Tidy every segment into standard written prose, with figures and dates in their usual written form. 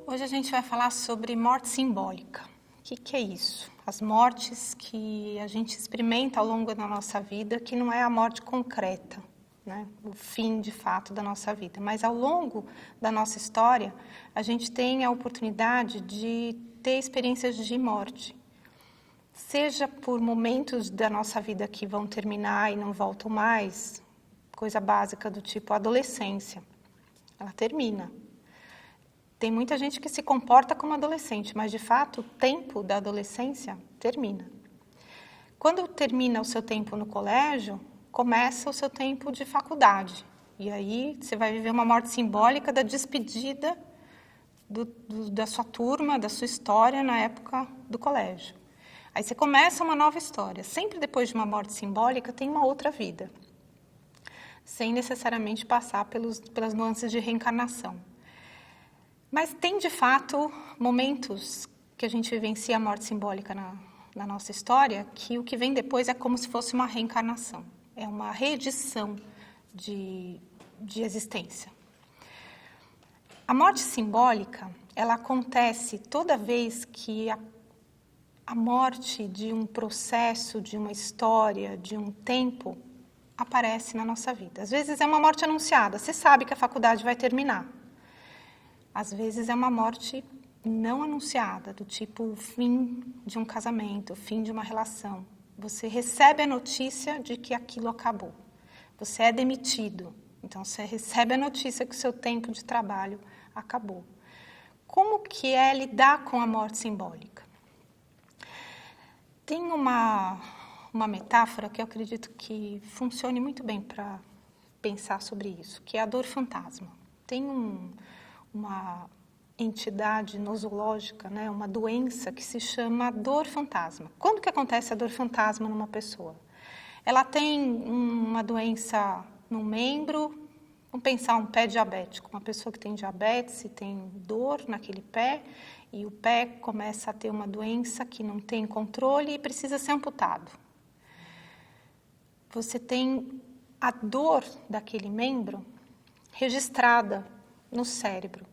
Hoje a gente vai falar sobre morte simbólica. O que é isso? As mortes que a gente experimenta ao longo da nossa vida, que não é a morte concreta, né? O fim de fato da nossa vida. Mas ao longo da nossa história, a gente tem a oportunidade de ter experiências de morte. Seja por momentos da nossa vida que vão terminar e não voltam mais, coisa básica do tipo a adolescência, ela termina. Tem muita gente que se comporta como adolescente, mas de fato o tempo da adolescência termina. Quando termina o seu tempo no colégio, começa o seu tempo de faculdade. E aí você vai viver uma morte simbólica da despedida da sua turma, da sua história na época do colégio. Aí você começa uma nova história. Sempre depois de uma morte simbólica tem uma outra vida, sem necessariamente passar pelas nuances de reencarnação. Mas tem, de fato, momentos que a gente vivencia a morte simbólica na nossa história, que o que vem depois é como se fosse uma reencarnação. É uma reedição de existência. A morte simbólica, ela acontece toda vez que a morte de um processo, de uma história, de um tempo, aparece na nossa vida. Às vezes é uma morte anunciada, você sabe que a faculdade vai terminar. Às vezes é uma morte não anunciada, do tipo o fim de um casamento, o fim de uma relação. Você recebe a notícia de que aquilo acabou. Você é demitido, então você recebe a notícia que o seu tempo de trabalho acabou. Como que é lidar com a morte simbólica? Tem uma metáfora que eu acredito que funcione muito bem para pensar sobre isso, que é a dor fantasma. Tem uma entidade nosológica, né, uma doença que se chama dor fantasma. Quando que acontece a dor fantasma numa pessoa? Ela tem uma doença no membro, vamos pensar um pé diabético, uma pessoa que tem diabetes e tem dor naquele pé, e o pé começa a ter uma doença que não tem controle e precisa ser amputado. Você tem a dor daquele membro registrada no cérebro.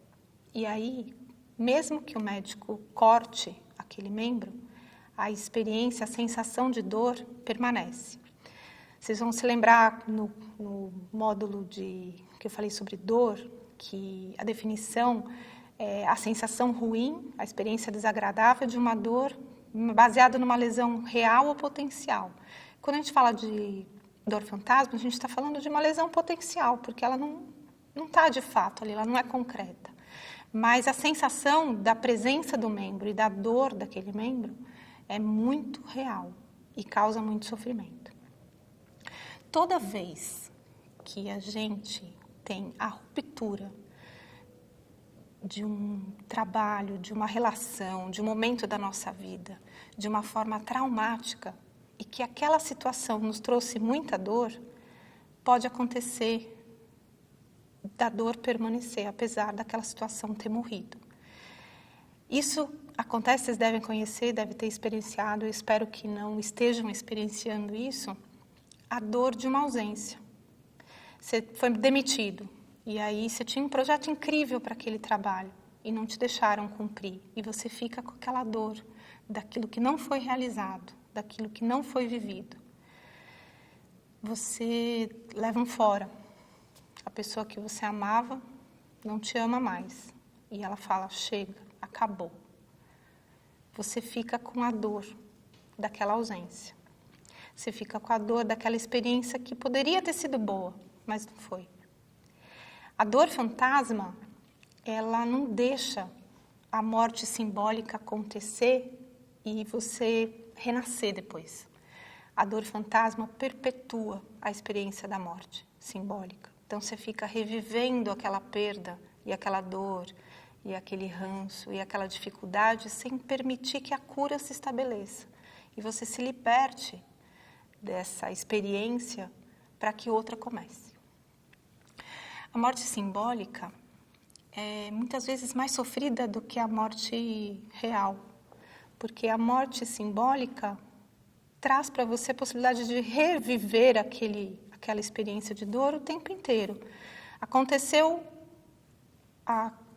E aí, mesmo que o médico corte aquele membro, a experiência, a sensação de dor permanece. Vocês vão se lembrar no módulo que eu falei sobre dor, que a definição é a sensação ruim, a experiência desagradável de uma dor baseada numa lesão real ou potencial. Quando a gente fala de dor fantasma, a gente está falando de uma lesão potencial, porque ela não está de fato ali, ela não é concreta. Mas a sensação da presença do membro e da dor daquele membro é muito real e causa muito sofrimento. Toda vez que a gente tem a ruptura de um trabalho, de uma relação, de um momento da nossa vida, de uma forma traumática, e que aquela situação nos trouxe muita dor, pode acontecer da dor permanecer, apesar daquela situação ter morrido. Isso acontece, vocês devem conhecer, devem ter experienciado, eu espero que não estejam experienciando isso, a dor de uma ausência. Você foi demitido, e aí você tinha um projeto incrível para aquele trabalho, e não te deixaram cumprir, e você fica com aquela dor daquilo que não foi realizado, daquilo que não foi vivido. Você leva um fora. A pessoa que você amava não te ama mais. E ela fala, chega, acabou. Você fica com a dor daquela ausência. Você fica com a dor daquela experiência que poderia ter sido boa, mas não foi. A dor fantasma, ela não deixa a morte simbólica acontecer e você renascer depois. A dor fantasma perpetua a experiência da morte simbólica. Então, você fica revivendo aquela perda e aquela dor e aquele ranço e aquela dificuldade sem permitir que a cura se estabeleça. E você se liberte dessa experiência para que outra comece. A morte simbólica é muitas vezes mais sofrida do que a morte real, porque a morte simbólica traz para você a possibilidade de reviver aquela experiência de dor o tempo inteiro. Aconteceu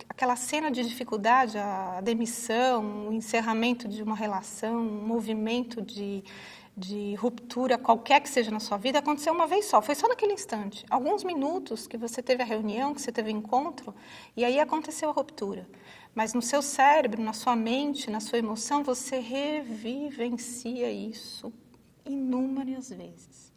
aquela cena de dificuldade, a demissão, o encerramento de uma relação, um movimento de ruptura, qualquer que seja na sua vida, aconteceu uma vez só, foi só naquele instante. Alguns minutos que você teve a reunião, que você teve o encontro, e aí aconteceu a ruptura. Mas no seu cérebro, na sua mente, na sua emoção, você revivencia isso inúmeras vezes.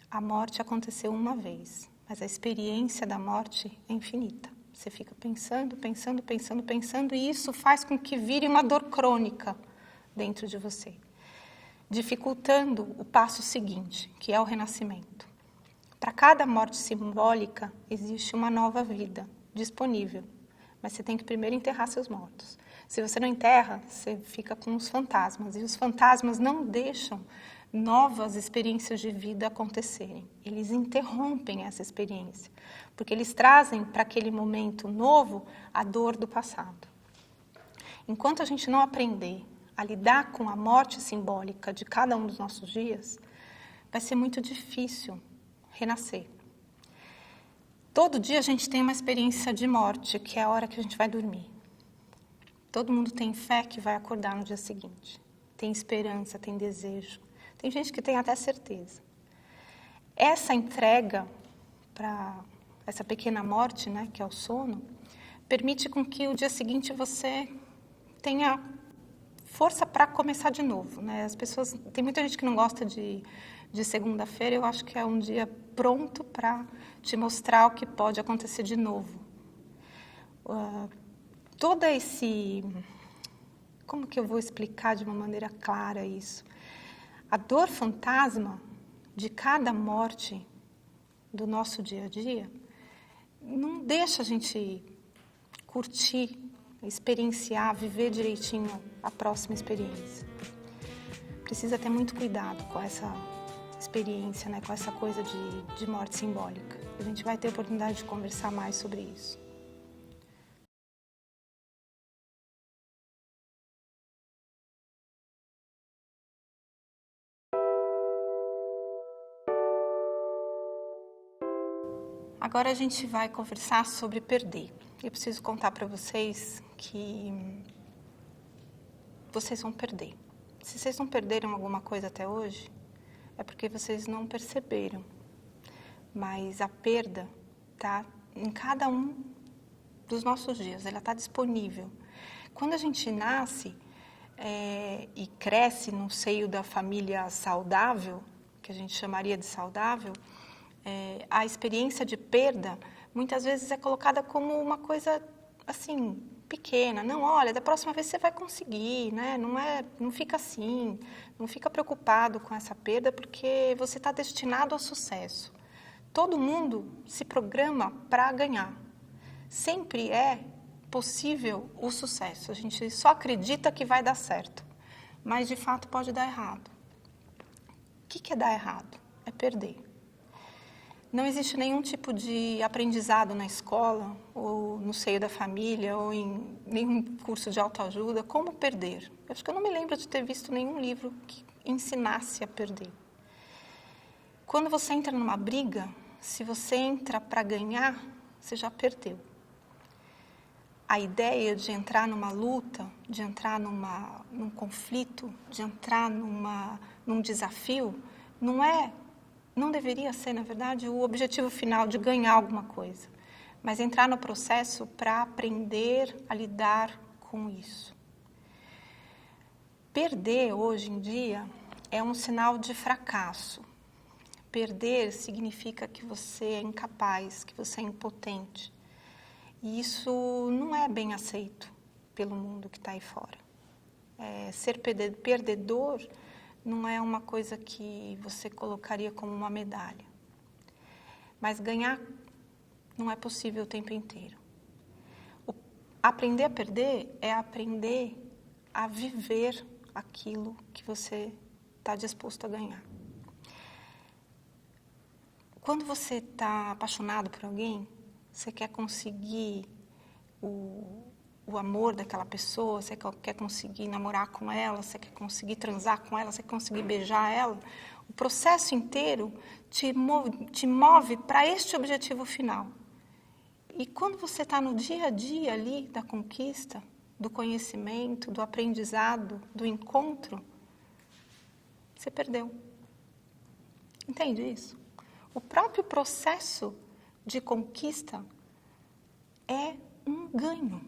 A morte aconteceu uma vez, mas a experiência da morte é infinita. Você fica pensando, pensando, pensando, pensando, e isso faz com que vire uma dor crônica dentro de você, dificultando o passo seguinte, que é o renascimento. Para cada morte simbólica, existe uma nova vida disponível, mas você tem que primeiro enterrar seus mortos. Se você não enterra, você fica com os fantasmas, e os fantasmas não deixam novas experiências de vida acontecerem. Eles interrompem essa experiência, porque eles trazem para aquele momento novo a dor do passado. Enquanto a gente não aprender a lidar com a morte simbólica de cada um dos nossos dias, vai ser muito difícil renascer. Todo dia a gente tem uma experiência de morte, que é a hora que a gente vai dormir. Todo mundo tem fé que vai acordar no dia seguinte. Tem esperança, tem desejo. Tem gente que tem até certeza. Essa entrega para essa pequena morte, né, que é o sono, permite com que o dia seguinte você tenha força para começar de novo, né? As pessoas, tem muita gente que não gosta de segunda-feira. Eu acho que é um dia pronto para te mostrar o que pode acontecer de novo. Como que eu vou explicar de uma maneira clara isso? A dor fantasma de cada morte do nosso dia a dia não deixa a gente curtir, experienciar, viver direitinho a próxima experiência. Precisa ter muito cuidado com essa experiência, né, com essa coisa de morte simbólica. A gente vai ter oportunidade de conversar mais sobre isso. Agora a gente vai conversar sobre perder. Eu preciso contar para vocês que vocês vão perder. Se vocês não perderam alguma coisa até hoje, é porque vocês não perceberam. Mas a perda está em cada um dos nossos dias, ela está disponível. Quando a gente nasce e cresce no seio da família saudável, que a gente chamaria de saudável, a experiência de perda muitas vezes é colocada como uma coisa assim pequena. Não, olha, da próxima vez você vai conseguir, né? Não fica assim, não fica preocupado com essa perda, porque você está destinado ao sucesso. Todo mundo se programa para ganhar. Sempre é possível o sucesso. A gente só acredita que vai dar certo, mas de fato pode dar errado. O que é dar errado? É perder. Não existe nenhum tipo de aprendizado na escola, ou no seio da família, ou em nenhum curso de autoajuda, como perder. Eu acho que eu não me lembro de ter visto nenhum livro que ensinasse a perder. Quando você entra numa briga, se você entra para ganhar, você já perdeu. A ideia de entrar numa luta, de entrar num conflito, de entrar num desafio, não deveria ser, na verdade, o objetivo final de ganhar alguma coisa, mas entrar no processo para aprender a lidar com isso. Perder, hoje em dia, é um sinal de fracasso. Perder significa que você é incapaz, que você é impotente. E isso não é bem aceito pelo mundo que está aí fora. Ser perdedor não é uma coisa que você colocaria como uma medalha. Mas ganhar não é possível o tempo inteiro. Aprender a perder é aprender a viver aquilo que você está disposto a ganhar. Quando você está apaixonado por alguém, você quer conseguir o amor daquela pessoa, você quer conseguir namorar com ela, você quer conseguir transar com ela, você quer conseguir beijar ela, o processo inteiro te move para este objetivo final. E quando você está no dia a dia ali da conquista, do conhecimento, do aprendizado, do encontro, você perdeu. Entende isso? O próprio processo de conquista é um ganho.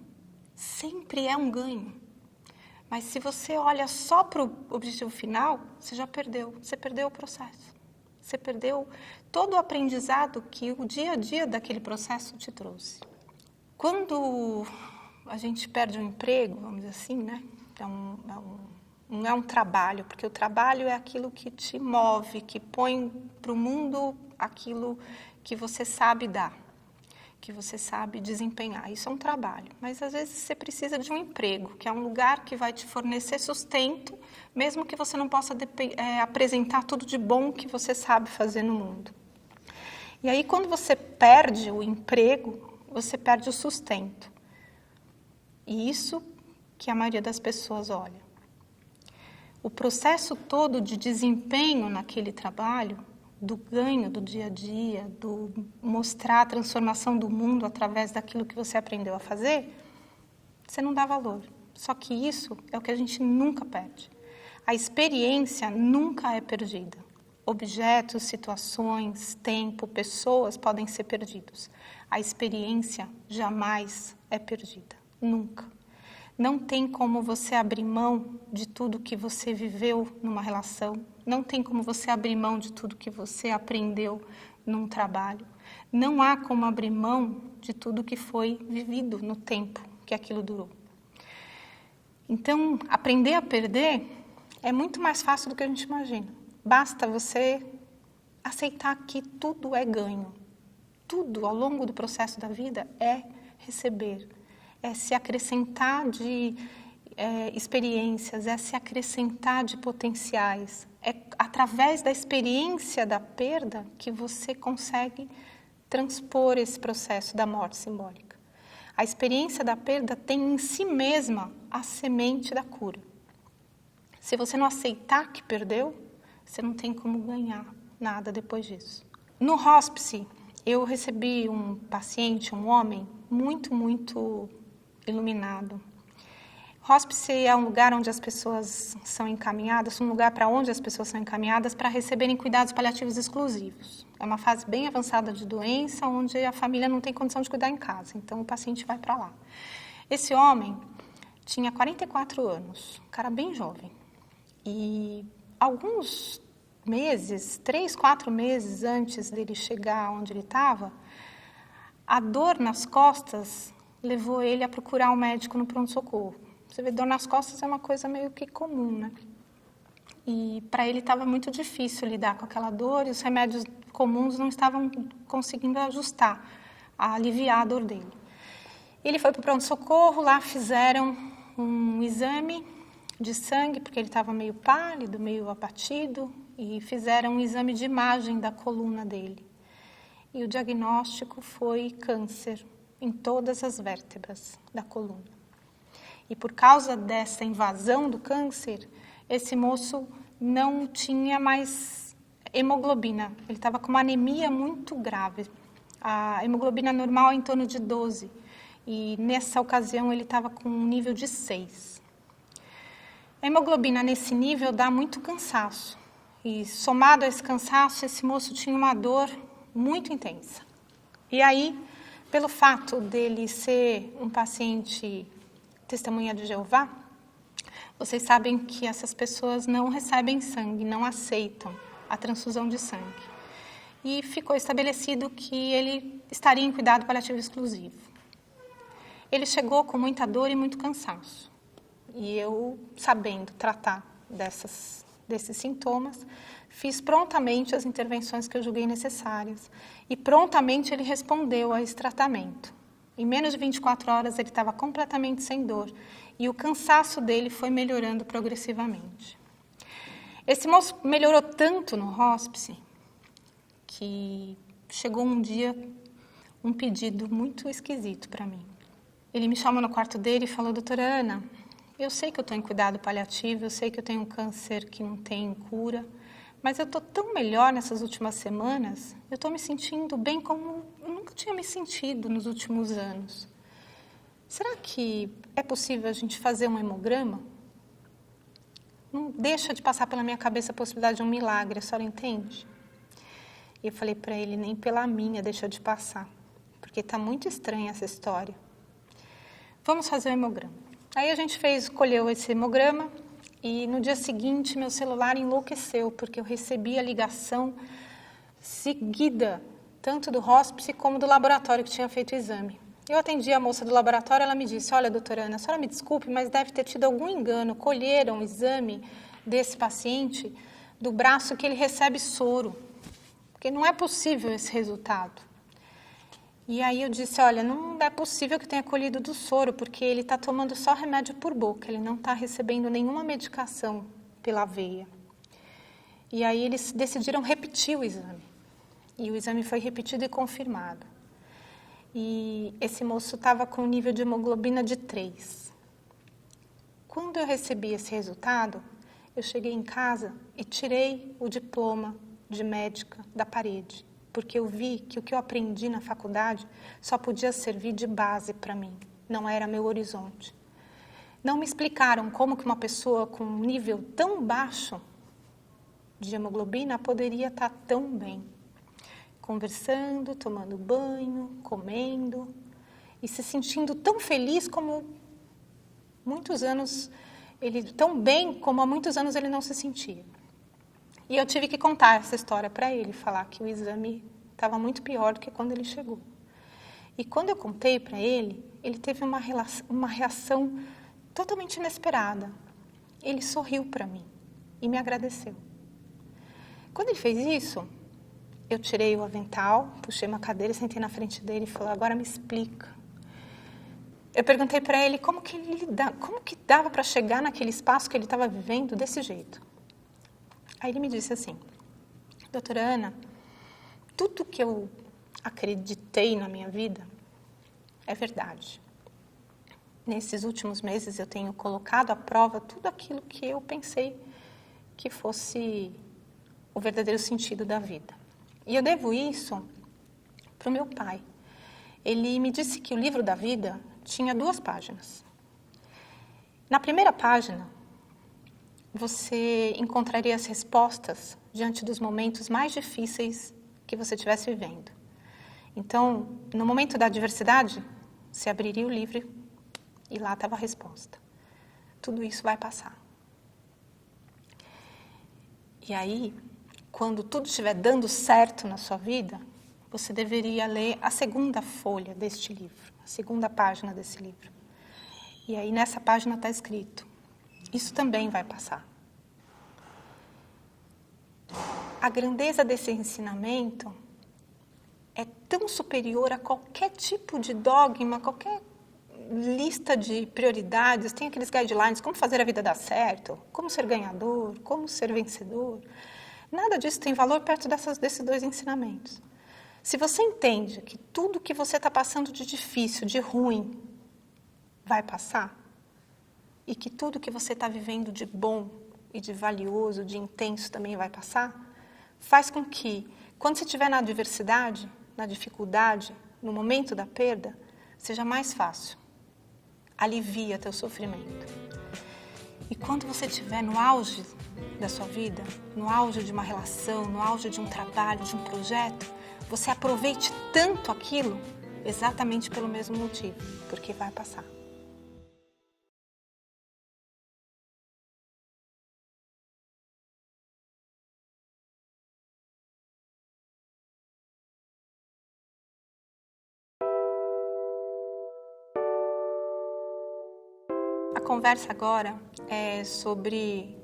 Sempre é um ganho. Mas se você olha só para o objetivo final, você já perdeu. Você perdeu o processo. Você perdeu todo o aprendizado que o dia a dia daquele processo te trouxe. Quando a gente perde um emprego, vamos dizer assim, né? Não é um trabalho, porque o trabalho é aquilo que te move, que põe para o mundo aquilo que você sabe dar, que você sabe desempenhar. Isso é um trabalho. Mas, às vezes, você precisa de um emprego, que é um lugar que vai te fornecer sustento, mesmo que você não possa apresentar tudo de bom que você sabe fazer no mundo. E aí, quando você perde o emprego, você perde o sustento. E isso que a maioria das pessoas olha. O processo todo de desempenho naquele trabalho, do ganho do dia a dia, do mostrar a transformação do mundo através daquilo que você aprendeu a fazer, você não dá valor. Só que isso é o que a gente nunca perde. A experiência nunca é perdida. Objetos, situações, tempo, pessoas podem ser perdidos. A experiência jamais é perdida. Nunca. Não tem como você abrir mão de tudo que você viveu numa relação. Não tem como você abrir mão de tudo que você aprendeu num trabalho. Não há como abrir mão de tudo que foi vivido no tempo que aquilo durou. Então, aprender a perder é muito mais fácil do que a gente imagina. Basta você aceitar que tudo é ganho. Tudo ao longo do processo da vida é receber. É se acrescentar de experiências, é se acrescentar de potenciais. É através da experiência da perda que você consegue transpor esse processo da morte simbólica. A experiência da perda tem em si mesma a semente da cura. Se você não aceitar que perdeu, você não tem como ganhar nada depois disso. No hospice, eu recebi um paciente, um homem, muito iluminado. Hospice é um lugar onde as pessoas são encaminhadas, um lugar para onde as pessoas são encaminhadas para receberem cuidados paliativos exclusivos. É uma fase bem avançada de doença, onde a família não tem condição de cuidar em casa, então o paciente vai para lá. Esse homem tinha 44 anos, um cara bem jovem. E alguns meses, 3, 4 meses antes dele chegar onde ele estava, a dor nas costas levou ele a procurar um médico no pronto-socorro. Você vê, dor nas costas é uma coisa meio que comum, né? E para ele estava muito difícil lidar com aquela dor e os remédios comuns não estavam conseguindo ajustar, aliviar a dor dele. Ele foi para o pronto-socorro, lá fizeram um exame de sangue, porque ele estava meio pálido, meio abatido, e fizeram um exame de imagem da coluna dele. E o diagnóstico foi câncer em todas as vértebras da coluna. E por causa dessa invasão do câncer, esse moço não tinha mais hemoglobina. Ele estava com uma anemia muito grave. A hemoglobina normal é em torno de 12. E nessa ocasião ele estava com um nível de 6. A hemoglobina nesse nível dá muito cansaço. E somado a esse cansaço, esse moço tinha uma dor muito intensa. E aí, pelo fato dele ser um paciente testemunha de Jeová, vocês sabem que essas pessoas não recebem sangue, não aceitam a transfusão de sangue. E ficou estabelecido que ele estaria em cuidado paliativo exclusivo. Ele chegou com muita dor e muito cansaço. E eu, sabendo tratar desses sintomas, fiz prontamente as intervenções que eu julguei necessárias. E prontamente ele respondeu a esse tratamento. Em menos de 24 horas ele estava completamente sem dor. E o cansaço dele foi melhorando progressivamente. Esse moço melhorou tanto no hospice que chegou um dia um pedido muito esquisito para mim. Ele me chamou no quarto dele e falou: doutora Ana, eu sei que eu estou em cuidado paliativo, eu sei que eu tenho um câncer que não tem cura, mas eu estou tão melhor nessas últimas semanas, eu estou me sentindo bem como eu como eu tinha me sentido nos últimos anos. Será que é possível a gente fazer um hemograma? Não deixa de passar pela minha cabeça a possibilidade de um milagre, a senhora entende? E eu falei para ele, nem pela minha deixa de passar, porque está muito estranha essa história. Vamos fazer o hemograma. Aí a gente escolheu esse hemograma e no dia seguinte meu celular enlouqueceu, porque eu recebi a ligação seguida, tanto do hospice como do laboratório que tinha feito o exame. Eu atendi a moça do laboratório, ela me disse, olha, doutora Ana, a senhora me desculpe, mas deve ter tido algum engano, colheram o exame desse paciente do braço que ele recebe soro, porque não é possível esse resultado. E aí eu disse, olha, não é possível que tenha colhido do soro, porque ele está tomando só remédio por boca, ele não está recebendo nenhuma medicação pela veia. E aí eles decidiram repetir o exame. E o exame foi repetido e confirmado. E esse moço estava com um nível de hemoglobina de 3. Quando eu recebi esse resultado, eu cheguei em casa e tirei o diploma de médica da parede, porque eu vi que o que eu aprendi na faculdade só podia servir de base para mim, não era meu horizonte. Não me explicaram como que uma pessoa com um nível tão baixo de hemoglobina poderia estar tão bem. Conversando, tomando banho, comendo e se sentindo tão feliz como muitos anos, tão bem como há muitos anos ele não se sentia. E eu tive que contar essa história para ele, falar que o exame estava muito pior do que quando ele chegou. E quando eu contei para ele teve uma reação totalmente inesperada. Ele sorriu para mim e me agradeceu. Quando ele fez isso, eu tirei o avental, puxei uma cadeira, sentei na frente dele e falei, agora me explica. Eu perguntei para ele como que dava para chegar naquele espaço que ele estava vivendo desse jeito. Aí ele me disse assim, doutora Ana, tudo que eu acreditei na minha vida é verdade. Nesses últimos meses eu tenho colocado à prova tudo aquilo que eu pensei que fosse o verdadeiro sentido da vida. E eu devo isso para o meu pai. Ele me disse que o livro da vida tinha 2 páginas. Na primeira página, você encontraria as respostas diante dos momentos mais difíceis que você estivesse vivendo. Então, no momento da adversidade, você abriria o livro e lá estava a resposta. Tudo isso vai passar. E aí, quando tudo estiver dando certo na sua vida, você deveria ler a segunda folha deste livro, a segunda página desse livro. E aí nessa página está escrito, isso também vai passar. A grandeza desse ensinamento é tão superior a qualquer tipo de dogma, qualquer lista de prioridades, tem aqueles guidelines, como fazer a vida dar certo, como ser ganhador, como ser vencedor. Nada disso tem valor perto desses 2 ensinamentos. Se você entende que tudo que você está passando de difícil, de ruim, vai passar, e que tudo que você está vivendo de bom e de valioso, de intenso também vai passar, faz com que, quando você estiver na adversidade, na dificuldade, no momento da perda, seja mais fácil. Alivia teu sofrimento. E quando você estiver no auge da sua vida, no auge de uma relação, no auge de um trabalho, de um projeto, você aproveite tanto aquilo exatamente pelo mesmo motivo, porque vai passar. A conversa agora é sobre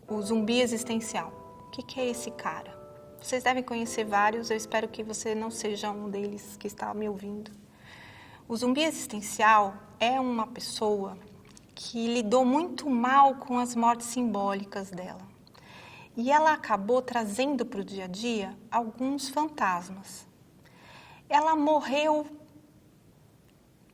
o zumbi existencial. O que é esse cara? Vocês devem conhecer vários, eu espero que você não seja um deles que está me ouvindo. O zumbi existencial é uma pessoa que lidou muito mal com as mortes simbólicas dela. E ela acabou trazendo para o dia a dia alguns fantasmas. Ela morreu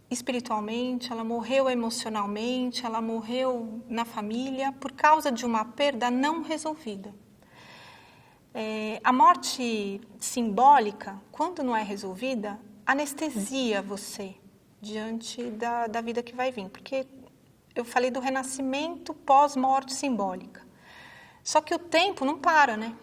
espiritualmente, ela morreu emocionalmente, ela morreu na família por causa de uma perda não resolvida. A morte simbólica, quando não é resolvida, anestesia você diante da vida que vai vir. Porque eu falei do renascimento pós-morte simbólica. Só que o tempo não para, né?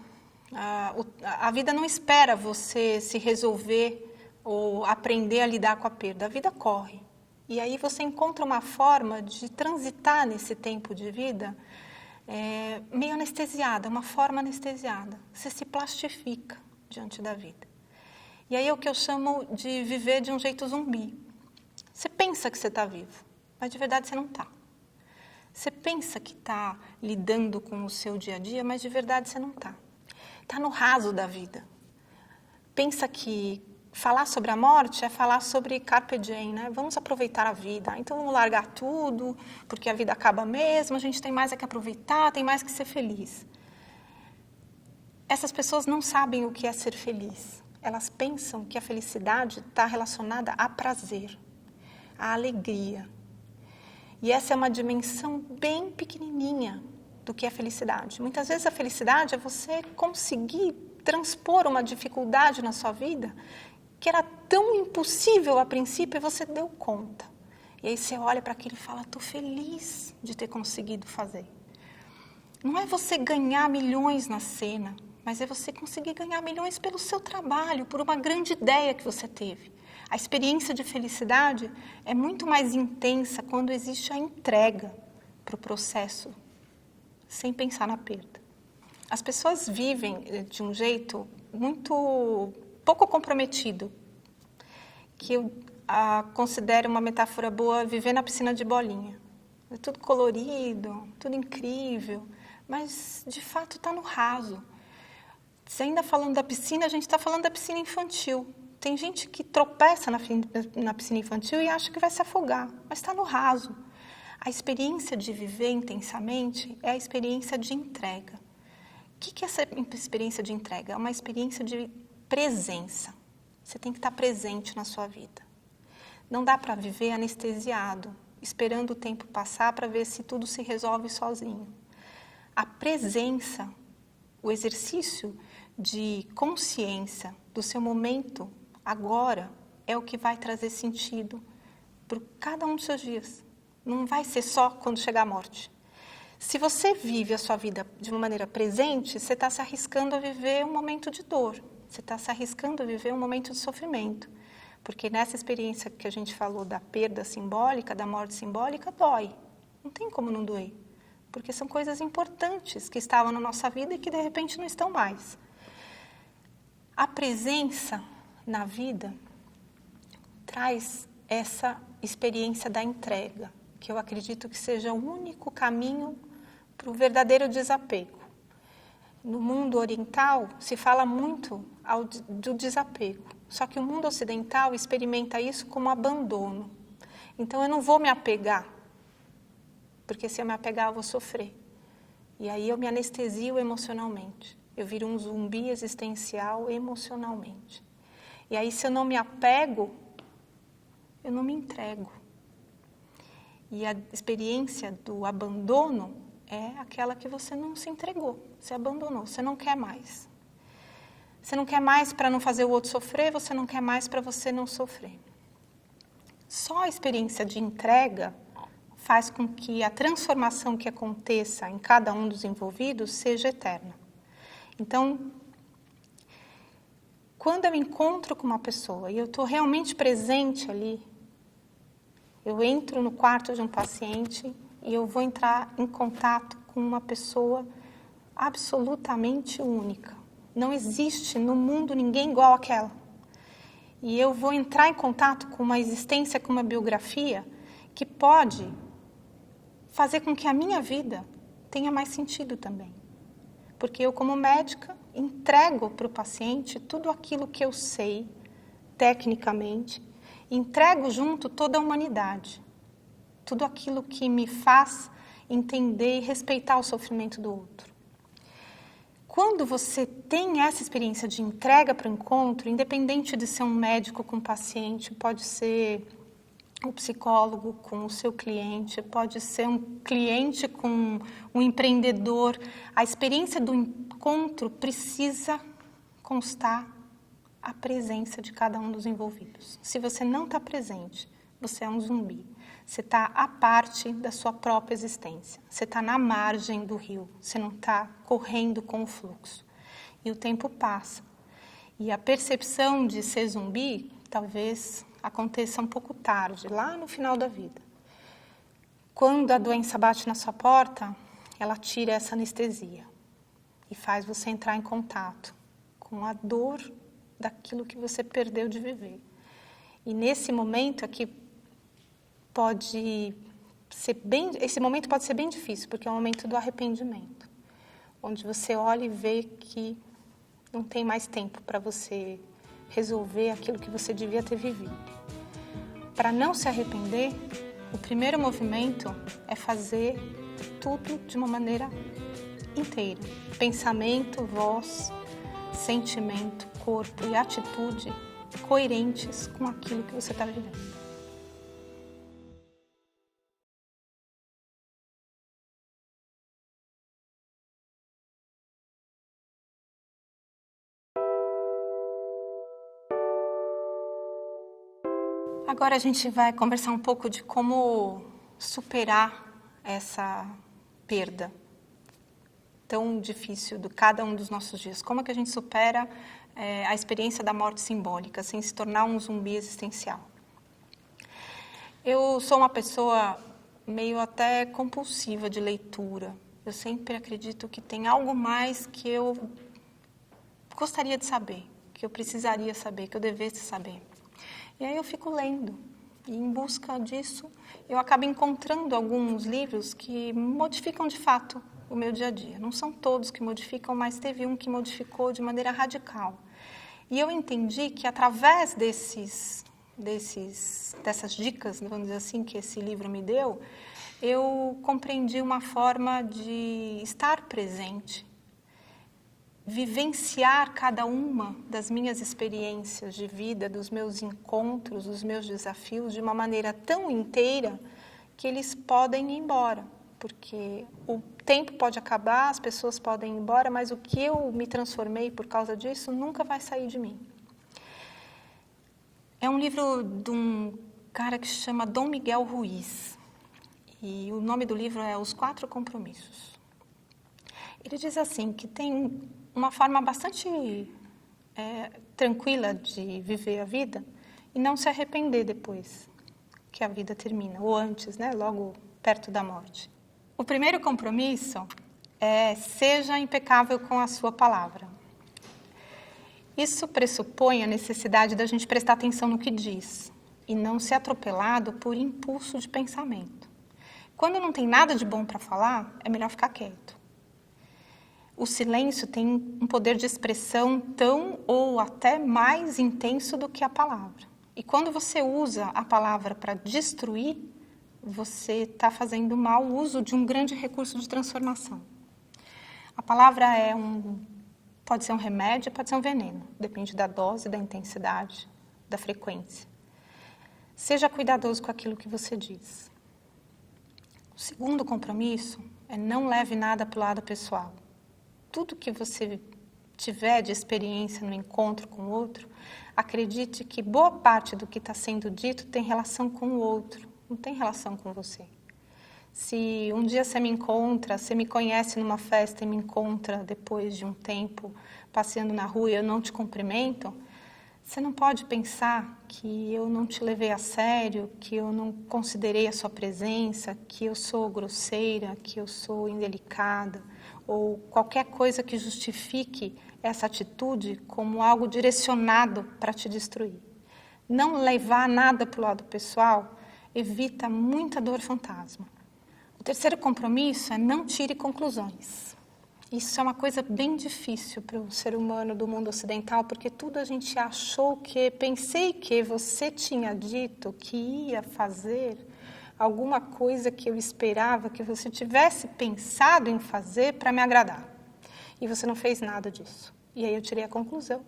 A vida não espera você se resolver ou aprender a lidar com a perda. A vida corre. E aí você encontra uma forma de transitar nesse tempo de vida meio anestesiada, uma forma anestesiada. Você se plastifica diante da vida. E aí é o que eu chamo de viver de um jeito zumbi. Você pensa que você está vivo, mas de verdade você não está. Você pensa que está lidando com o seu dia a dia, mas de verdade você não está. Está no raso da vida. Pensa que falar sobre a morte é falar sobre carpe diem, né? Vamos aproveitar a vida. Então vamos largar tudo, porque a vida acaba mesmo, a gente tem mais é que aproveitar, tem mais que ser feliz. Essas pessoas não sabem o que é ser feliz. Elas pensam que a felicidade está relacionada a prazer, a alegria. E essa é uma dimensão bem pequenininha do que é felicidade. Muitas vezes a felicidade é você conseguir transpor uma dificuldade na sua vida que era tão impossível a princípio e você deu conta. E aí você olha para aquilo e fala, estou feliz de ter conseguido fazer. Não é você ganhar milhões na cena, mas é você conseguir ganhar milhões pelo seu trabalho, por uma grande ideia que você teve. A experiência de felicidade é muito mais intensa quando existe a entrega para o processo, sem pensar na perda. As pessoas vivem de um jeito muito pouco comprometido, que eu considero uma metáfora boa, viver na piscina de bolinha. É tudo colorido, tudo incrível, mas de fato está no raso. Se ainda falando da piscina, a gente está falando da piscina infantil. Tem gente que tropeça na piscina infantil e acha que vai se afogar, mas está no raso. A experiência de viver intensamente é a experiência de entrega. O que é essa experiência de entrega? É uma experiência de presença. Você tem que estar presente na sua vida. Não dá para viver anestesiado, esperando o tempo passar para ver se tudo se resolve sozinho. A presença, o exercício de consciência do seu momento agora é o que vai trazer sentido para cada um dos seus dias. Não vai ser só quando chegar a morte. Se você vive a sua vida de uma maneira presente, você está se arriscando a viver um momento de dor. Você está se arriscando a viver um momento de sofrimento. Porque nessa experiência que a gente falou da perda simbólica, da morte simbólica, dói. Não tem como não doer. Porque são coisas importantes que estavam na nossa vida e que de repente não estão mais. A presença na vida traz essa experiência da entrega, que eu acredito que seja o único caminho para o verdadeiro desapego. No mundo oriental se fala muito do desapego, só que o mundo ocidental experimenta isso como abandono. Então eu não vou me apegar, porque se eu me apegar eu vou sofrer. E aí eu me anestesio emocionalmente. Eu viro um zumbi existencial emocionalmente. E aí, se eu não me apego, eu não me entrego. E a experiência do abandono é aquela que você não se entregou, você abandonou, você não quer mais. Você não quer mais para não fazer o outro sofrer, você não quer mais para você não sofrer. Só a experiência de entrega faz com que a transformação que aconteça em cada um dos envolvidos seja eterna. Então, quando eu encontro com uma pessoa e eu estou realmente presente ali, eu entro no quarto de um paciente e eu vou entrar em contato com uma pessoa absolutamente única. Não existe no mundo ninguém igual àquela. E eu vou entrar em contato com uma existência, com uma biografia que pode fazer com que a minha vida tenha mais sentido também. Porque eu, como médica, entrego para o paciente tudo aquilo que eu sei, tecnicamente, entrego junto toda a humanidade, tudo aquilo que me faz entender e respeitar o sofrimento do outro. Quando você tem essa experiência de entrega para o encontro, independente de ser um médico com um paciente, pode ser um psicólogo com o seu cliente, pode ser um cliente com um empreendedor. A experiência do encontro precisa constar a presença de cada um dos envolvidos. Se você não está presente, você é um zumbi. Você está à parte da sua própria existência. Você está na margem do rio. Você não está correndo com o fluxo. E o tempo passa. E a percepção de ser zumbi talvez aconteça um pouco tarde, lá no final da vida. Quando a doença bate na sua porta, ela tira essa anestesia e faz você entrar em contato com a dor daquilo que você perdeu de viver. E nesse momento aqui esse momento pode ser bem difícil, porque é o momento do arrependimento, onde você olha e vê que não tem mais tempo para você resolver aquilo que você devia ter vivido. Para não se arrepender, o primeiro movimento é fazer tudo de uma maneira inteira. Pensamento, voz, sentimento, corpo e atitude coerentes com aquilo que você está vivendo. Agora a gente vai conversar um pouco de como superar essa perda tão difícil de cada um dos nossos dias. Como é que a gente supera a experiência da morte simbólica, sem se tornar um zumbi existencial? Eu sou uma pessoa meio até compulsiva de leitura. Eu sempre acredito que tem algo mais que eu gostaria de saber, que eu precisaria saber, que eu devesse saber. E aí eu fico lendo, e em busca disso, eu acabo encontrando alguns livros que modificam de fato o meu dia a dia. Não são todos que modificam, mas teve um que modificou de maneira radical. E eu entendi que através dessas dicas, vamos dizer assim, que esse livro me deu, eu compreendi uma forma de estar presente, vivenciar cada uma das minhas experiências de vida, dos meus encontros, dos meus desafios, de uma maneira tão inteira que eles podem ir embora. Porque o tempo pode acabar, as pessoas podem ir embora, mas o que eu me transformei por causa disso nunca vai sair de mim. É um livro de um cara que se chama Dom Miguel Ruiz. E o nome do livro é Os 4 Compromissos. Ele diz assim, que tem uma forma bastante tranquila de viver a vida e não se arrepender depois que a vida termina, ou antes, né, logo perto da morte. O primeiro compromisso é seja impecável com a sua palavra. Isso pressupõe a necessidade da gente prestar atenção no que diz e não ser atropelado por impulso de pensamento. Quando não tem nada de bom para falar, é melhor ficar quieto. O silêncio tem um poder de expressão tão ou até mais intenso do que a palavra. E quando você usa a palavra para destruir, você está fazendo mau uso de um grande recurso de transformação. A palavra pode ser um remédio, pode ser um veneno. Depende da dose, da intensidade, da frequência. Seja cuidadoso com aquilo que você diz. O segundo compromisso é não leve nada para o lado pessoal. Tudo que você tiver de experiência no encontro com o outro, acredite que boa parte do que está sendo dito tem relação com o outro, não tem relação com você. Se um dia você me conhece numa festa e me encontra depois de um tempo passeando na rua e eu não te cumprimento, você não pode pensar que eu não te levei a sério, que eu não considerei a sua presença, que eu sou grosseira, que eu sou indelicada, ou qualquer coisa que justifique essa atitude como algo direcionado para te destruir. Não levar nada para o lado pessoal evita muita dor fantasma. O terceiro compromisso é não tire conclusões. Isso é uma coisa bem difícil para o ser humano do mundo ocidental, porque tudo a gente pensei que você tinha dito que ia fazer alguma coisa que eu esperava que você tivesse pensado em fazer para me agradar. E você não fez nada disso. E aí eu tirei a conclusão.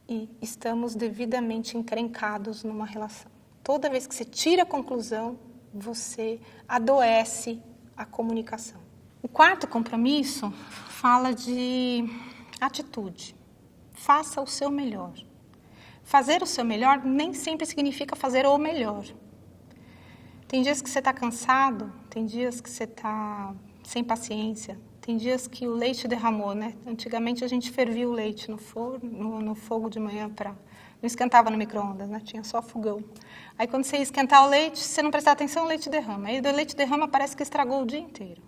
E estamos devidamente encrencados numa relação. Toda vez que você tira a conclusão, você adoece a comunicação. O quarto compromisso fala de atitude. faça o seu melhor. Fazer o seu melhor nem sempre significa fazer o melhor. Tem dias que você está cansado, tem dias que você está sem paciência, tem dias que o leite derramou, né? Antigamente a gente fervia o leite no fogo de manhã para... Não esquentava no micro-ondas, né? Tinha só fogão. Aí quando você ia esquentar o leite, se você não prestar atenção, o leite derrama. Aí o leite derrama, parece que estragou o dia inteiro.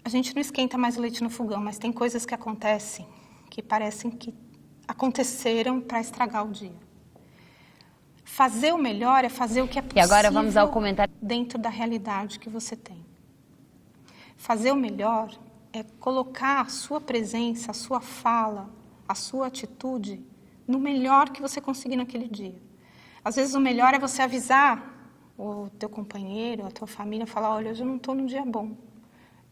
A gente não esquenta mais o leite no fogão, mas tem coisas que acontecem que parecem que aconteceram para estragar o dia. Fazer o melhor é fazer o que é possível. E agora vamos ao comentário. Dentro da realidade que você tem. Fazer o melhor é colocar a sua presença, a sua fala, a sua atitude no melhor que você conseguir naquele dia. Às vezes o melhor é você avisar o teu companheiro, a tua família, falar, olha, hoje eu não estou num dia bom.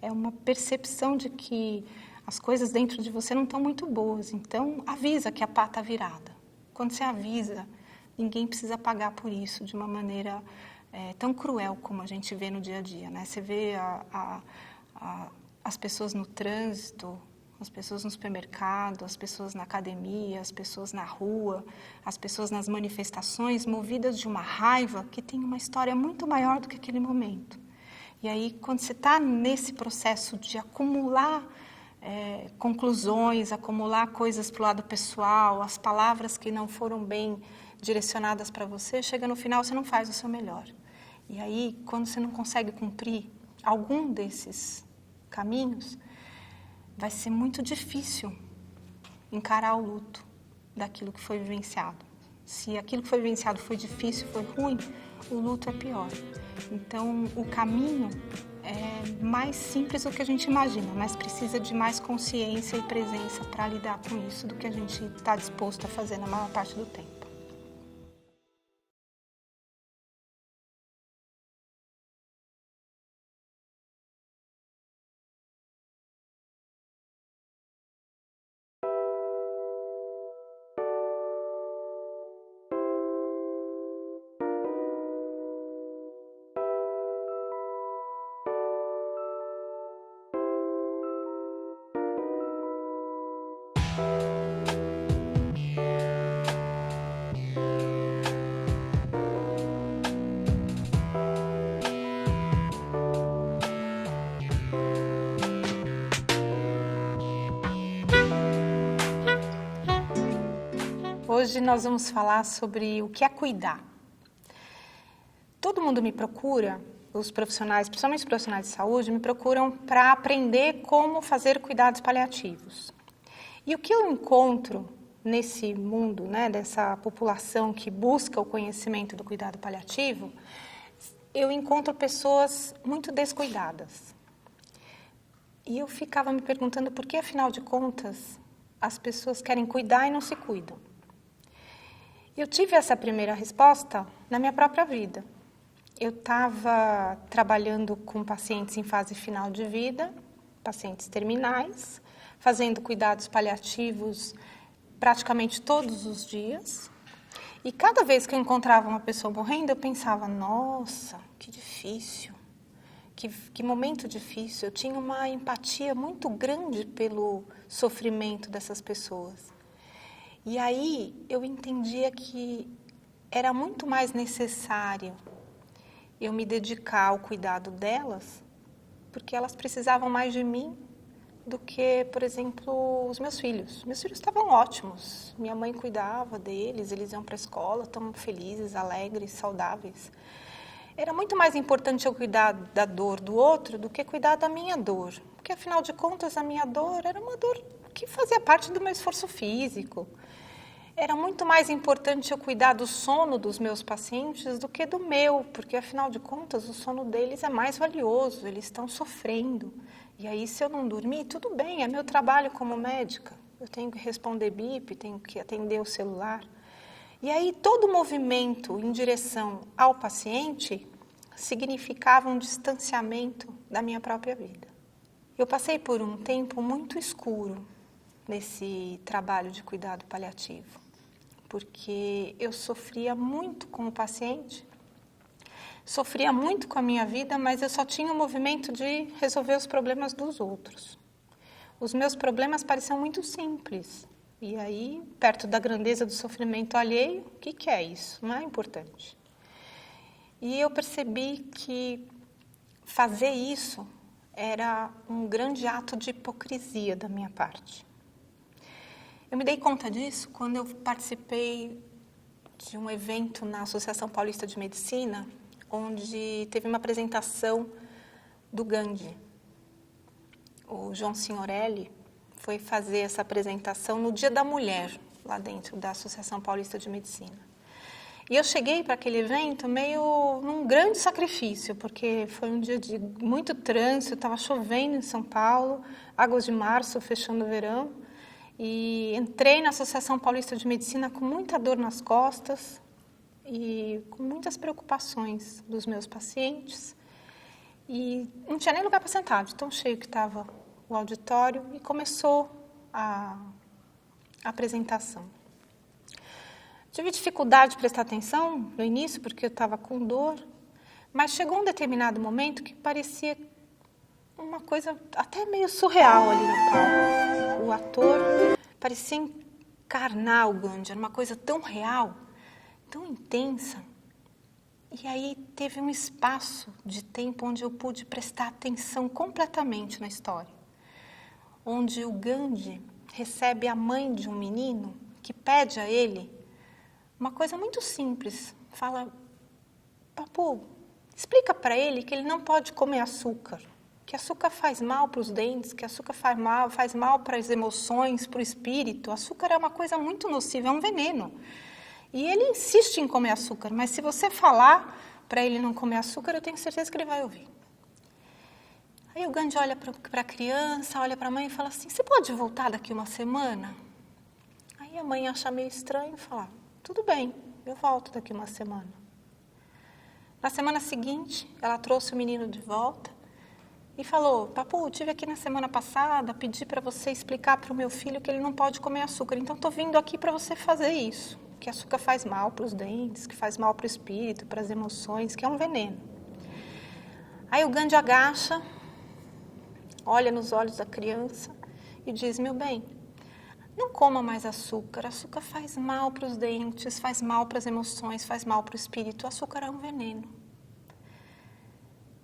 É uma percepção de que as coisas dentro de você não estão muito boas. Então, avisa que a pá está virada. Quando você avisa, ninguém precisa pagar por isso de uma maneira tão cruel como a gente vê no dia a dia, né? Você vê as pessoas no trânsito, as pessoas no supermercado, as pessoas na academia, as pessoas na rua, as pessoas nas manifestações, movidas de uma raiva que tem uma história muito maior do que aquele momento. E aí, quando você está nesse processo de acumular conclusões, acumular coisas para o lado pessoal, as palavras que não foram bem direcionadas para você, chega no final, você não faz o seu melhor. E aí, quando você não consegue cumprir algum desses caminhos, vai ser muito difícil encarar o luto daquilo que foi vivenciado. Se aquilo que foi vivenciado foi difícil, foi ruim, o luto é pior. Então, o caminho é mais simples do que a gente imagina, mas precisa de mais consciência e presença para lidar com isso do que a gente está disposto a fazer na maior parte do tempo. Hoje nós vamos falar sobre o que é cuidar. Todo mundo me procura, os profissionais, principalmente os profissionais de saúde, me procuram para aprender como fazer cuidados paliativos. E o que eu encontro nesse mundo, né, dessa população que busca o conhecimento do cuidado paliativo, eu encontro pessoas muito descuidadas. E eu ficava me perguntando por que, afinal de contas, as pessoas querem cuidar e não se cuidam. Eu tive essa primeira resposta na minha própria vida. Eu estava trabalhando com pacientes em fase final de vida, pacientes terminais, fazendo cuidados paliativos praticamente todos os dias. E cada vez que eu encontrava uma pessoa morrendo, eu pensava, nossa, que difícil, que momento difícil. Eu tinha uma empatia muito grande pelo sofrimento dessas pessoas. E aí eu entendia que era muito mais necessário eu me dedicar ao cuidado delas, porque elas precisavam mais de mim do que, por exemplo, os meus filhos. Meus filhos estavam ótimos, minha mãe cuidava deles, eles iam para a escola, estavam felizes, alegres, saudáveis. Era muito mais importante eu cuidar da dor do outro do que cuidar da minha dor, porque afinal de contas a minha dor era uma dor que fazia parte do meu esforço físico. Era muito mais importante eu cuidar do sono dos meus pacientes do que do meu, porque, afinal de contas, o sono deles é mais valioso, eles estão sofrendo. E aí, se eu não dormir, tudo bem, é meu trabalho como médica. Eu tenho que responder bip, tenho que atender o celular. E aí, todo movimento em direção ao paciente significava um distanciamento da minha própria vida. Eu passei por um tempo muito escuro nesse trabalho de cuidado paliativo, porque eu sofria muito com o paciente, sofria muito com a minha vida, mas eu só tinha o movimento de resolver os problemas dos outros. os meus problemas pareciam muito simples. E aí, perto da grandeza do sofrimento alheio, o que é isso? Não é importante. E eu percebi que fazer isso era um grande ato de hipocrisia da minha parte. Eu me dei conta disso quando eu participei de um evento na Associação Paulista de Medicina, onde teve uma apresentação do Gandhi. O João Signorelli foi fazer essa apresentação no Dia da Mulher, lá dentro da Associação Paulista de Medicina. E eu cheguei para aquele evento meio num grande sacrifício, porque foi um dia de muito trânsito, estava chovendo em São Paulo, águas de março, fechando o verão, e entrei na Associação Paulista de Medicina com muita dor nas costas e com muitas preocupações dos meus pacientes, e não tinha nem lugar para sentar, de tão cheio que estava o auditório, e começou a apresentação. Tive dificuldade de prestar atenção no início, porque eu estava com dor, mas chegou um determinado momento que parecia uma coisa até meio surreal ali no palco. O ator parecia encarnar o Gandhi, era uma coisa tão real, tão intensa. E aí teve um espaço de tempo onde eu pude prestar atenção completamente na história, onde o Gandhi recebe a mãe de um menino que pede a ele uma coisa muito simples. Fala: Papu, explica para ele que ele não pode comer açúcar, que açúcar faz mal para os dentes, que açúcar faz mal para as emoções, para o espírito. Açúcar é uma coisa muito nociva, é um veneno. E ele insiste em comer açúcar, mas se você falar para ele não comer açúcar, eu tenho certeza que ele vai ouvir. Aí o Gandhi olha para a criança, olha para a mãe e fala assim: você pode voltar daqui uma semana? Aí a mãe acha meio estranho e fala: tudo bem, eu volto daqui uma semana. Na semana seguinte, ela trouxe o menino de volta e falou: Papu, eu estive aqui na semana passada, pedi para você explicar para o meu filho que ele não pode comer açúcar, então estou vindo aqui para você fazer isso, que açúcar faz mal para os dentes, que faz mal para o espírito, para as emoções, que é um veneno. Aí o Gandhi agacha, olha nos olhos da criança e diz: meu bem, não coma mais açúcar. Açúcar faz mal para os dentes, faz mal para as emoções, faz mal para o espírito. O açúcar é um veneno.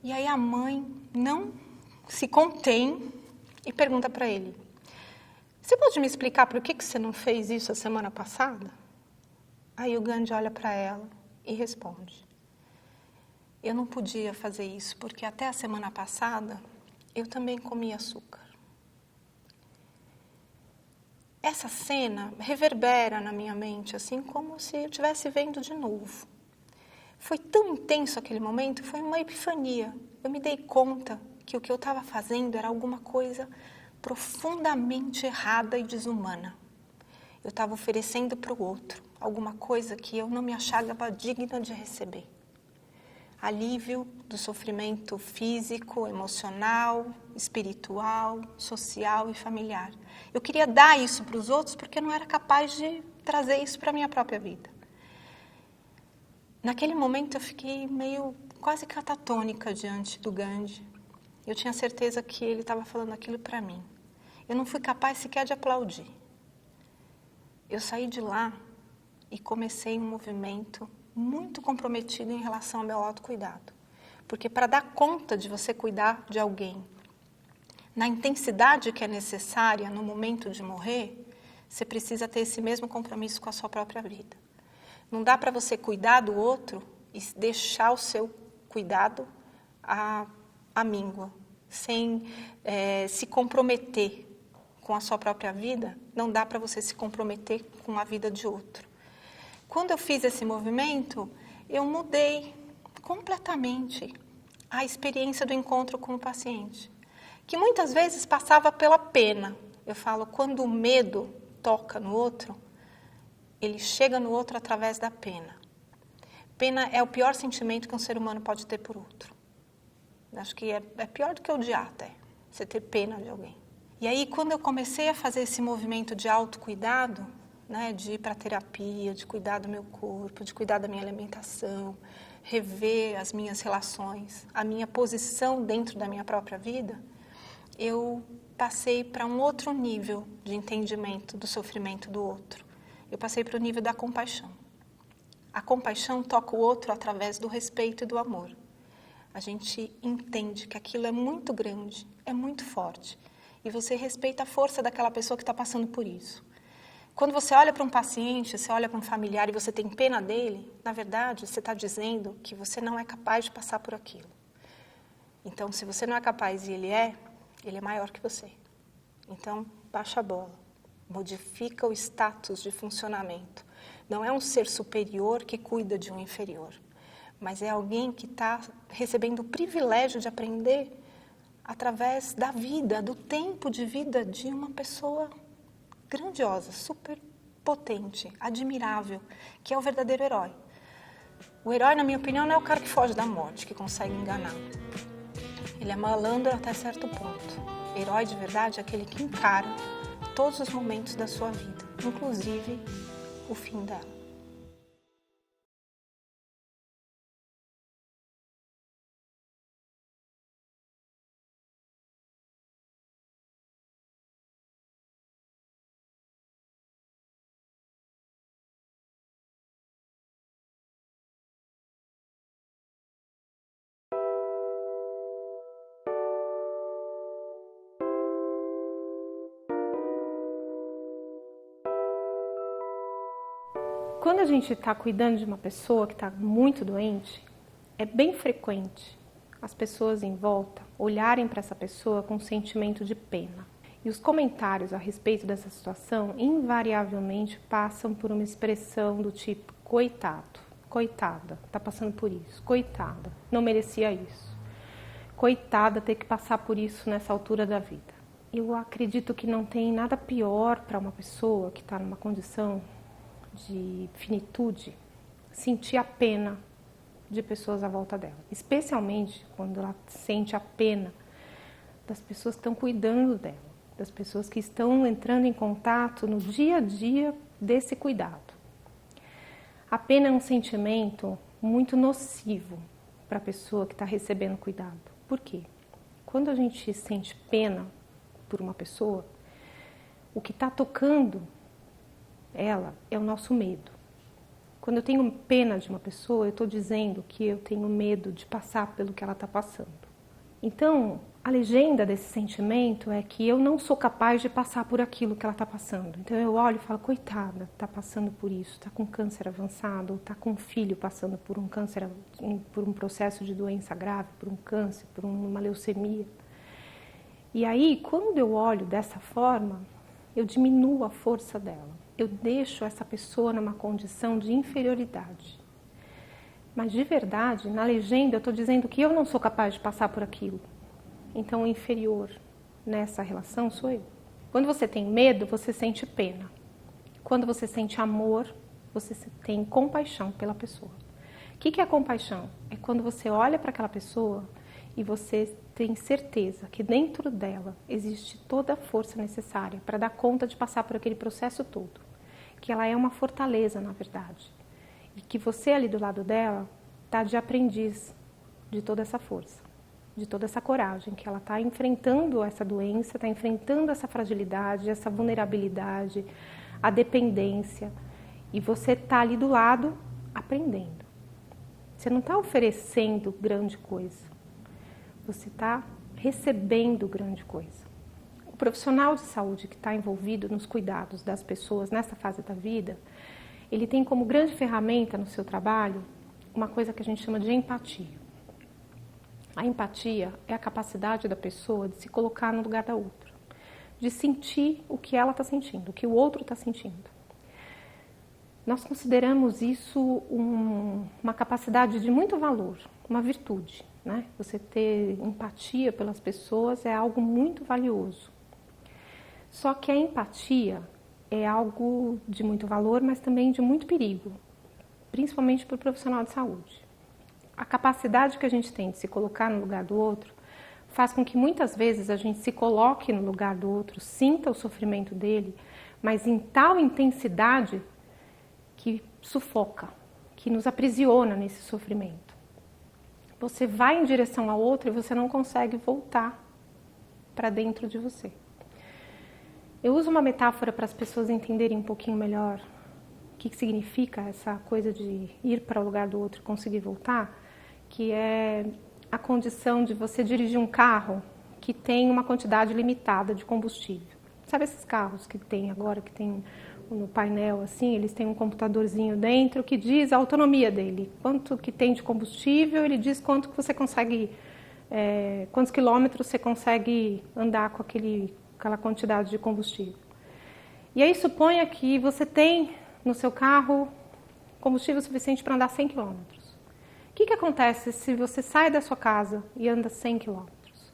E aí a mãe não se contém e pergunta para ele: você pode me explicar por que você não fez isso a semana passada? Aí o Gandhi olha para ela e responde: eu não podia fazer isso porque até a semana passada eu também comia açúcar. Essa cena reverbera na minha mente, assim como se eu estivesse vendo de novo. Foi tão intenso aquele momento, foi uma epifania. Eu me dei conta que o que eu estava fazendo era alguma coisa profundamente errada e desumana. Eu estava oferecendo para o outro alguma coisa que eu não me achava digna de receber. Alívio do sofrimento físico, emocional, espiritual, social e familiar. Eu queria dar isso para os outros porque eu não era capaz de trazer isso para a minha própria vida. Naquele momento eu fiquei meio quase catatônica diante do Gandhi. Eu tinha certeza que ele estava falando aquilo para mim. Eu não fui capaz sequer de aplaudir. Eu saí de lá e comecei um movimento muito comprometido em relação ao meu autocuidado. Porque para dar conta de você cuidar de alguém na intensidade que é necessária no momento de morrer, você precisa ter esse mesmo compromisso com a sua própria vida. Não dá para você cuidar do outro e deixar o seu cuidado à míngua, sem se comprometer com a sua própria vida. Não dá para você se comprometer com a vida de outro. Quando eu fiz esse movimento, eu mudei completamente a experiência do encontro com o paciente, que muitas vezes passava pela pena. Eu falo, quando o medo toca no outro, ele chega no outro através da pena. Pena é o pior sentimento que um ser humano pode ter por outro. Acho que é pior do que odiar até, você ter pena de alguém. E aí, quando eu comecei a fazer esse movimento de autocuidado, né, de ir para terapia, de cuidar do meu corpo, de cuidar da minha alimentação, rever as minhas relações, a minha posição dentro da minha própria vida, eu passei para um outro nível de entendimento do sofrimento do outro. Eu passei para o nível da compaixão. A compaixão toca o outro através do respeito e do amor. A gente entende que aquilo é muito grande, é muito forte. E você respeita a força daquela pessoa que está passando por isso. Quando você olha para um paciente, você olha para um familiar e você tem pena dele, na verdade, você está dizendo que você não é capaz de passar por aquilo. Então, se você não é capaz e ele é maior que você. Então, baixa a bola. Modifica o status de funcionamento. Não é um ser superior que cuida de um inferior, mas é alguém que está recebendo o privilégio de aprender através da vida, do tempo de vida de uma pessoa grandiosa, super potente, admirável, que é o verdadeiro herói. O herói, na minha opinião, não é o cara que foge da morte, que consegue enganar. Ele é malandro até certo ponto. Herói de verdade é aquele que encara todos os momentos da sua vida, inclusive o fim dela. Quando a gente está cuidando de uma pessoa que está muito doente, é bem frequente as pessoas em volta olharem para essa pessoa com um sentimento de pena. E os comentários a respeito dessa situação invariavelmente passam por uma expressão do tipo: coitado, coitada, está passando por isso, coitada, não merecia isso, coitada ter que passar por isso nessa altura da vida. Eu acredito que não tem nada pior para uma pessoa que está numa condição de finitude, sentir a pena de pessoas à volta dela, especialmente quando ela sente a pena das pessoas que estão cuidando dela, das pessoas que estão entrando em contato no dia a dia desse cuidado. A pena é um sentimento muito nocivo para a pessoa que está recebendo cuidado. Por quê? Quando a gente sente pena por uma pessoa, o que está tocando ela é o nosso medo. Quando eu tenho pena de uma pessoa, eu estou dizendo que eu tenho medo de passar pelo que ela está passando. Então, a legenda desse sentimento é que eu não sou capaz de passar por aquilo que ela está passando. Então eu olho e falo: coitada, está passando por isso, está com câncer avançado, ou está com um filho passando por um câncer, por um processo de doença grave, por um câncer, por uma leucemia. E aí, quando eu olho dessa forma, eu diminuo a força dela. Eu deixo essa pessoa numa condição de inferioridade. Mas de verdade, na legenda eu estou dizendo que eu não sou capaz de passar por aquilo. Então o inferior nessa relação sou eu. Quando você tem medo, você sente pena. Quando você sente amor, você tem compaixão pela pessoa. O que é a compaixão? É quando você olha para aquela pessoa e você tem certeza que dentro dela existe toda a força necessária para dar conta de passar por aquele processo todo. Que ela é uma fortaleza, na verdade. E que você ali do lado dela está de aprendiz de toda essa força, de toda essa coragem, que ela está enfrentando essa doença, está enfrentando essa fragilidade, essa vulnerabilidade, a dependência. E você está ali do lado aprendendo. Você não está oferecendo grande coisa. Você está recebendo grande coisa. O profissional de saúde que está envolvido nos cuidados das pessoas nessa fase da vida, ele tem como grande ferramenta no seu trabalho uma coisa que a gente chama de empatia. A empatia é a capacidade da pessoa de se colocar no lugar da outra, de sentir o que ela está sentindo, o que o outro está sentindo. Nós consideramos isso uma capacidade de muito valor, uma virtude, né? Você ter empatia pelas pessoas é algo muito valioso. Só que a empatia é algo de muito valor, mas também de muito perigo, principalmente para o profissional de saúde. A capacidade que a gente tem de se colocar no lugar do outro faz com que muitas vezes a gente se coloque no lugar do outro, sinta o sofrimento dele, mas em tal intensidade que sufoca, que nos aprisiona nesse sofrimento. Você vai em direção ao outro e você não consegue voltar para dentro de você. Eu uso uma metáfora para as pessoas entenderem um pouquinho melhor o que significa essa coisa de ir para o lugar do outro e conseguir voltar, que é a condição de você dirigir um carro que tem uma quantidade limitada de combustível. Sabe esses carros que tem agora, que tem no painel assim, eles têm um computadorzinho dentro que diz a autonomia dele, quanto que tem de combustível, ele diz quanto que você consegue, quantos quilômetros você consegue andar com aquela quantidade de combustível. E aí suponha que você tem no seu carro combustível suficiente para andar 100 quilômetros. O que acontece se você sai da sua casa e anda 100 quilômetros?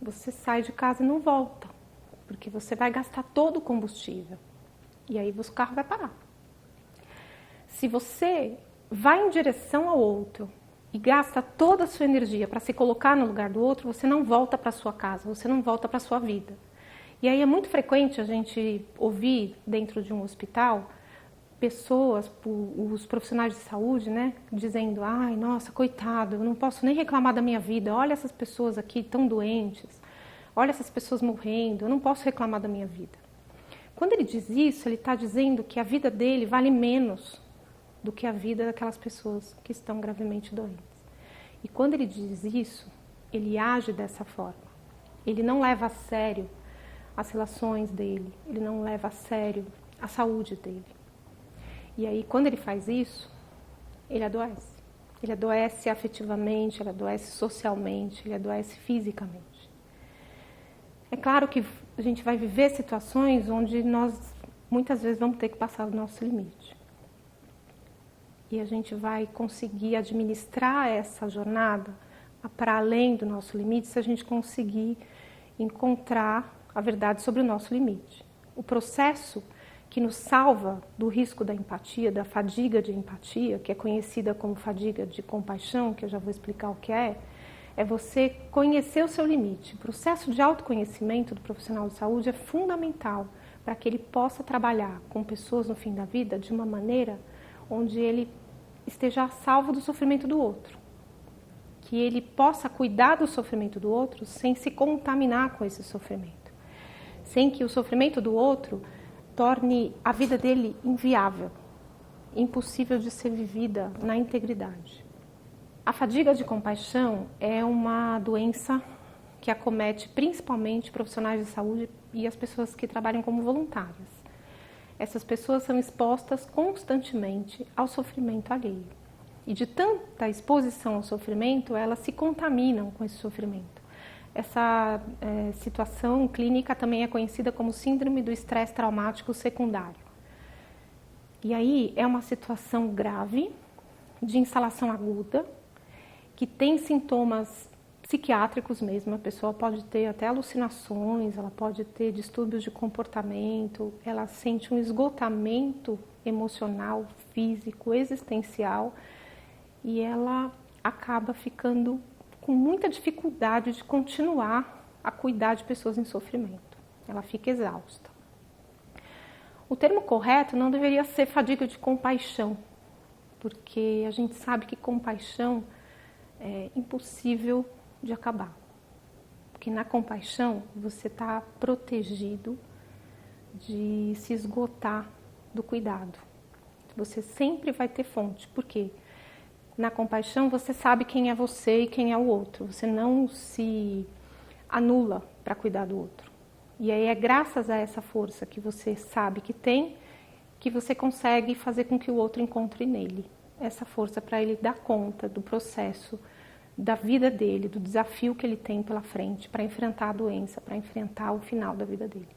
Você sai de casa e não volta, porque você vai gastar todo o combustível. E aí o carro vai parar. Se você vai em direção ao outro e gasta toda a sua energia para se colocar no lugar do outro, você não volta para a sua casa, você não volta para a sua vida. E aí é muito frequente a gente ouvir dentro de um hospital pessoas, os profissionais de saúde, né, dizendo: ai, nossa, coitado, eu não posso nem reclamar da minha vida, olha essas pessoas aqui tão doentes, olha essas pessoas morrendo, eu não posso reclamar da minha vida. Quando ele diz isso, ele está dizendo que a vida dele vale menos do que a vida daquelas pessoas que estão gravemente doentes. E quando ele diz isso, ele age dessa forma. Ele não leva a sério as relações dele, ele não leva a sério a saúde dele. E aí, quando ele faz isso, ele adoece. Ele adoece afetivamente, ele adoece socialmente, ele adoece fisicamente. É claro que a gente vai viver situações onde nós, muitas vezes, vamos ter que passar o nosso limite. E a gente vai conseguir administrar essa jornada para além do nosso limite se a gente conseguir encontrar a verdade sobre o nosso limite. O processo que nos salva do risco da empatia, da fadiga de empatia, que é conhecida como fadiga de compaixão, que eu já vou explicar o que é você conhecer o seu limite. O processo de autoconhecimento do profissional de saúde é fundamental para que ele possa trabalhar com pessoas no fim da vida de uma maneira onde ele esteja salvo do sofrimento do outro. Que ele possa cuidar do sofrimento do outro sem se contaminar com esse sofrimento. Sem que o sofrimento do outro torne a vida dele inviável, impossível de ser vivida na integridade. A fadiga de compaixão é uma doença que acomete principalmente profissionais de saúde e as pessoas que trabalham como voluntárias. Essas pessoas são expostas constantemente ao sofrimento alheio. E de tanta exposição ao sofrimento, elas se contaminam com esse sofrimento. Essa situação clínica também é conhecida como síndrome do estresse traumático secundário. E aí é uma situação grave, de instalação aguda, que tem sintomas psiquiátricos mesmo. A pessoa pode ter até alucinações, ela pode ter distúrbios de comportamento, ela sente um esgotamento emocional, físico, existencial, e ela acaba ficando com muita dificuldade de continuar a cuidar de pessoas em sofrimento. Ela fica exausta. O termo correto não deveria ser fadiga de compaixão, porque a gente sabe que compaixão é impossível de acabar. Porque na compaixão você está protegido de se esgotar do cuidado. Você sempre vai ter fonte. Por quê? Na compaixão você sabe quem é você e quem é o outro. Você não se anula para cuidar do outro. E aí é graças a essa força que você sabe que tem, que você consegue fazer com que o outro encontre nele essa força para ele dar conta do processo da vida dele, do desafio que ele tem pela frente para enfrentar a doença, para enfrentar o final da vida dele.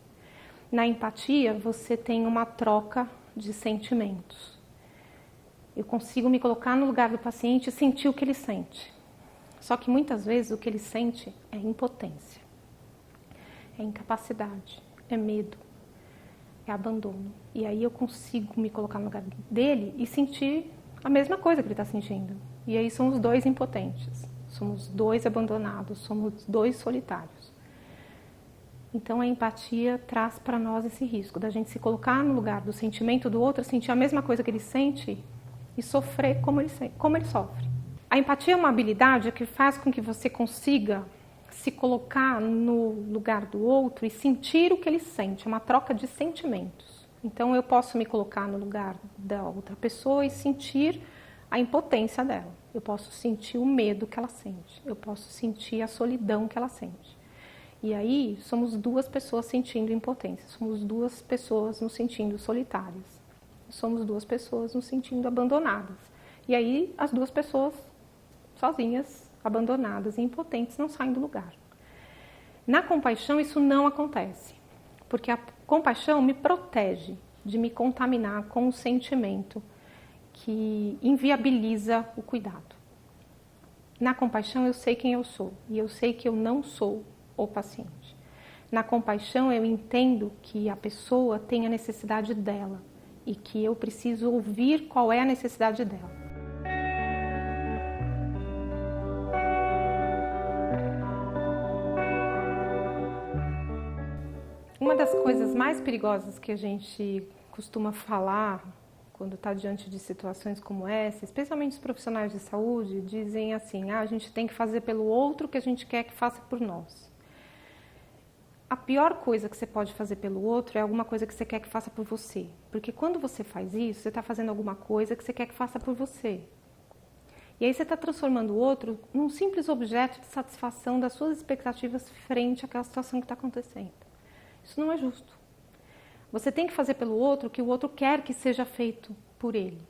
Na empatia, você tem uma troca de sentimentos. Eu consigo me colocar no lugar do paciente e sentir o que ele sente. Só que muitas vezes o que ele sente é impotência, é incapacidade, é medo, é abandono. E aí eu consigo me colocar no lugar dele e sentir a mesma coisa que ele está sentindo. E aí somos dois impotentes, somos dois abandonados, somos dois solitários. Então a empatia traz para nós esse risco da gente se colocar no lugar do sentimento do outro, sentir a mesma coisa que ele sente e sofrer como ele sofre. A empatia é uma habilidade que faz com que você consiga se colocar no lugar do outro e sentir o que ele sente, é uma troca de sentimentos. Então eu posso me colocar no lugar da outra pessoa e sentir a impotência dela. Eu posso sentir o medo que ela sente, eu posso sentir a solidão que ela sente. E aí somos duas pessoas sentindo impotência, somos duas pessoas nos sentindo solitárias, somos duas pessoas nos sentindo abandonadas. E aí as duas pessoas sozinhas, abandonadas e impotentes não saem do lugar. Na compaixão isso não acontece, porque a compaixão me protege de me contaminar com um sentimento que inviabiliza o cuidado. Na compaixão eu sei quem eu sou e eu sei que eu não sou o paciente. Na compaixão eu entendo que a pessoa tem a necessidade dela e que eu preciso ouvir qual é a necessidade dela. Uma das coisas mais perigosas que a gente costuma falar quando está diante de situações como essa, especialmente os profissionais de saúde, dizem assim, a gente tem que fazer pelo outro o que a gente quer que faça por nós. A pior coisa que você pode fazer pelo outro é alguma coisa que você quer que faça por você. Porque quando você faz isso, você está fazendo alguma coisa que você quer que faça por você. E aí você está transformando o outro num simples objeto de satisfação das suas expectativas frente àquela situação que está acontecendo. Isso não é justo. Você tem que fazer pelo outro o que o outro quer que seja feito por ele.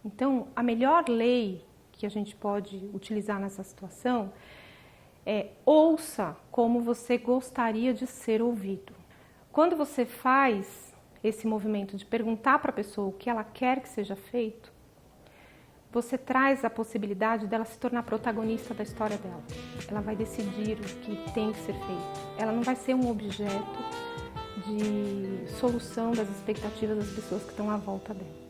Então, a melhor lei que a gente pode utilizar nessa situação é ouça como você gostaria de ser ouvido. Quando você faz esse movimento de perguntar para a pessoa o que ela quer que seja feito, você traz a possibilidade dela se tornar protagonista da história dela. Ela vai decidir o que tem que ser feito. Ela não vai ser um objeto de solução das expectativas das pessoas que estão à volta dela.